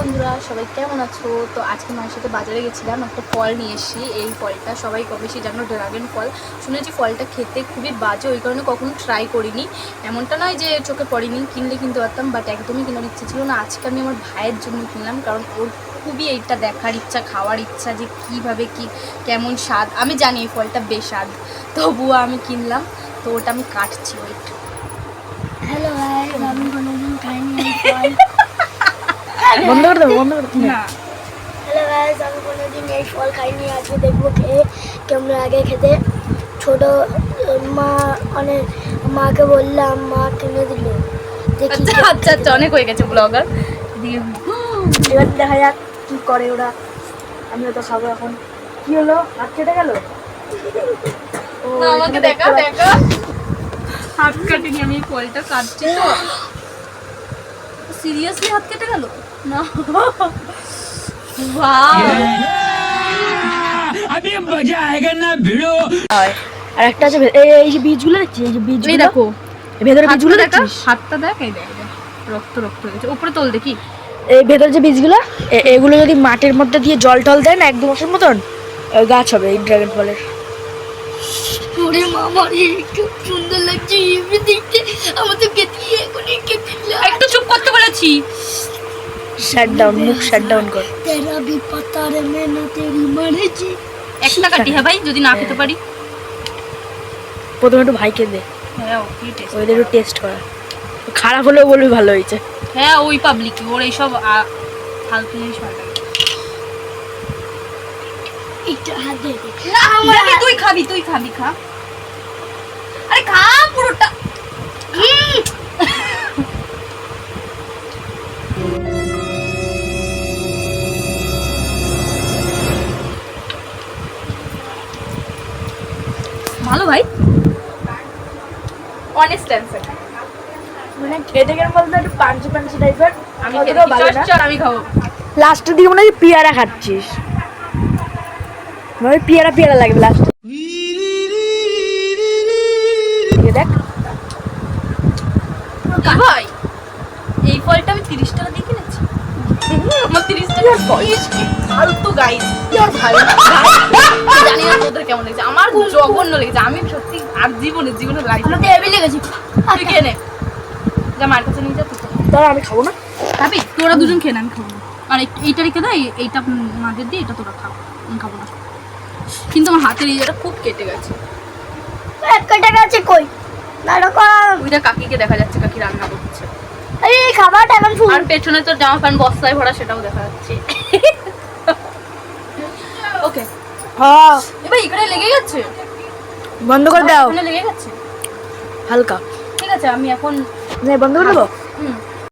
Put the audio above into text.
বন্ধুরা, সবাই কেমন আছো? তো আজকে মায়ের সাথে বাজারে গেছিলাম, একটা ফল নিয়ে এসেছি। এই ফলটা সবাই কম বেশি জানো, ড্রাগন ফল। শুনেছি ফলটা খেতে খুবই বাজে, ওই কারণে কখনো ট্রাই করিনি। এমনটা নয় যে চোখে পড়েনি, কিনলে কিনতে পারতাম, বাট একদমই কেনার ইচ্ছা ছিল না। আজকে আমি আমার ভাইয়ের জন্য কিনলাম, কারণ ওর খুবই এইটা দেখার ইচ্ছা, খাওয়ার ইচ্ছা যে কীভাবে কি কেমন স্বাদ। আমি জানি এই ফলটা বেস্বাদ, তবুও আমি কিনলাম। তো ওটা আমি কাটছি। ওইটা হ্যালো গাইস, আমি কোনোদিন খাইনি এই ফল। বন্ধ করে দেবো, বন্ধ করে দেবো না। হ্যালো গাইস, আমি কোনোদিন এই ফল খাইনি। আজকে দেখবো খেয়ে কেমন আগে খেতে। ছোট মাকে বললাম, মা কিনে দিল। আচ্ছা আচ্ছা আচ্ছা, অনেক হয়ে গেছে ব্লগার। এবার দেখা যাক কি করে ওরা। আমিও তো খাবো এখন। কি হলো, হাত কেটে গেল? না, আমাকে দেখা দেখা হাত কাটেনি, আমি এই ফলটা কাটছি তো। সিরিয়াসলি হাত কেটে গেল না? ওয়াও, अभी मजा आएगा ना भिड़ो। আর একটা আছে এই যে বীজগুলো দেখছিস, এই যে এই বীজগুলো দেখো, ভেতরে বীজগুলো দেখা, দেখছিস? হাতটা দেখ, এই দেখ, রক্ত রক্ত হয়ে গেছে। উপরে তোল দেখি। এই ভেতরে যে বীজগুলো, এগুলো যদি মাটির মধ্যে দিয়ে জল টল দেয় না, 1-2 মাসের মতন গাছ হবে এই ড্রাগন ফলের। ওরে মামা রে, খুব সুন্দর লাগছে এমনি দেখতে। আমার তো খেতে এখনই খেতে একটু চুপ করতে বলেছি। শাট ডাউন, মুখ শাট ডাউন কর। তেরা ভি পাতা রে মেনা তেরি মানে জি। একটা কাটি, হ্যাঁ ভাই, যদি না খেতে পারি। প্রথমে একটু ভাইকে দে, হ্যাঁ, ওকে টেস্ট, ওদের একটু টেস্ট করা। খারাপ হলেও বলবি ভালো হয়েছে। হ্যাঁ, ওই পাবলিক ওর এইসব ফালতু জিনিস ভালো লাগে। একটু হাত দে দে। না, তুই খাবি, তুই খাবি, খা। আরে খা পুরোটা। ভালো ভাই, অনেস্ট অ্যান্সার। মানে খেতে কেমন বলতো, একটু পাঞ্চি পাঞ্চি টাইপের। আমি অতটাও ভালো না। আমি খাবো। লাস্টের দিকে মনে হয় পেয়ারা খাচ্ছিস, মানে পেয়ারা পেয়ারা লাগবে লাস্টে। দেখ ভাই, এই ফলটা আমি 30 টাকা দিয়ে কিনেছি। আমার 30 টাকার ফল ফালতু গাইস। জানি না তোদের কেমন লেগেছে, আমার জঘন্য লেগেছে। আমি সত্যি আর জীবনে লাইফ আমাকে হেভি লেগেছে। তুই খেয়ে নে, যা মার কাছে নিয়ে যা। তুই দাঁড়া, আমি খাবো না। খাবি? তোরা দুজন খেয়ে না, আমি খাবো না। আর এইটা রেখে দেয়, এইটা মাদের দিয়ে, এটা তোরা খাও, আমি খাবো না। কিন্তু আমার হাতের এই জায়গাটা খুব কেটে গেছে। একটা টাকা আছে কই? দাঁড়া, ওইটা কাকিকে দেখা যাচ্ছে, কাকি রান্না করছে। এই খাবারটা এখন ফুল। আর পেছনে তোর জামা প্যান্ট বস্তায় ভরা, সেটাও দেখা যাচ্ছে। ওকে, হ্যাঁ, এবার এখানে লেগে গেছে, বন্ধ করে দাও এখানে লেগে গেছে হালকা। ঠিক আছে, আমি এখন বন্ধ করে দেবো। হুম